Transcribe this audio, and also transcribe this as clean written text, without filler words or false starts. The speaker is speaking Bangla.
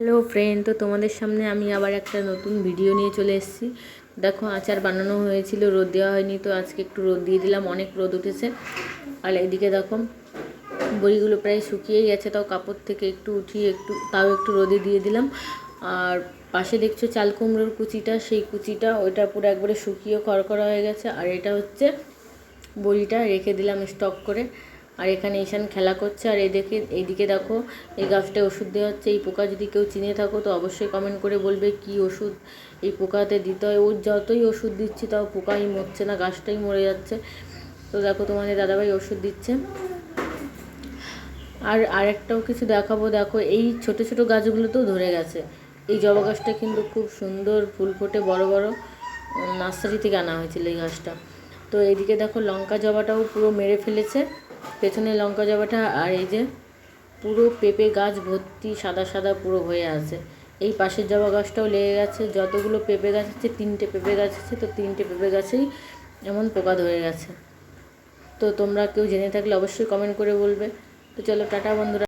হ্যালো ফ্রেন্ড, তো তোমাদের সামনে আমি আবার একটা নতুন ভিডিও নিয়ে চলে এসেছি। দেখো, আচার বানানো হয়েছিল, রোদ দেওয়া হয়নি, তো আজকে একটু রোদ দিয়ে দিলাম, অনেক রোদ উঠেছে। আর এদিকে দেখো, বড়িগুলো প্রায় শুকিয়েই গেছে, তাও কাপড় থেকে একটু উঠিয়ে একটু রোদে দিয়ে দিলাম। আর পাশে দেখছো চাল কুমড়োর কুচিটা, সেই কুচিটা ওইটা পুরো একবারে শুকিয়ে খড়খড়া হয়ে গেছে। আর এটা হচ্ছে বড়িটা, রেখে দিলাম স্টক করে। আর এখানে ঈশান খেলা করছে। আর এইদিকে দেখো, এই গাছটায় ওষুধ দেওয়া হচ্ছে। এই পোকা যদি কেউ চিনে থাকো তো অবশ্যই কমেন্ট করে বলবে কি ওষুধ এই পোকাতে দিতে হয়। ওর যতই ওষুধ দিচ্ছি তাও পোকাই মরছে না, গাছটাই মরে যাচ্ছে। তো দেখো, তোমাদের দাদাভাই ওষুধ দিচ্ছে। আর আরেকটাও কিছু দেখাবো। দেখো, এই ছোট ছোট গাছগুলোতেও ধরে গেছে। এই জবা গাছটা কিন্তু খুব সুন্দর ফুল ফোটে, বড় বড়, নার্সারি থেকে আনা হয়েছিল এই গাছটা। তো এইদিকে দেখো, লঙ্কা জবাটাও পুরো মেরে ফেলেছে, পেছনে লঙ্কা জবাটা। আর এই যে পুরো পেঁপে গাছ ভর্তি সাদা সাদা পুরো হয়ে আছে। এই পাশের জবা গাছটাও লেগে গেছে। যতগুলো পেঁপে গাছ আছে, 3টে পেঁপে গাছ আছে, তো 3টে পেঁপে গাছেই এমন পোকা ধরে গেছে। তো তোমরা কেউ জেনে থাকলে অবশ্যই কমেন্ট করে বলবে। তো চলো, টাটা বন্ধুরা।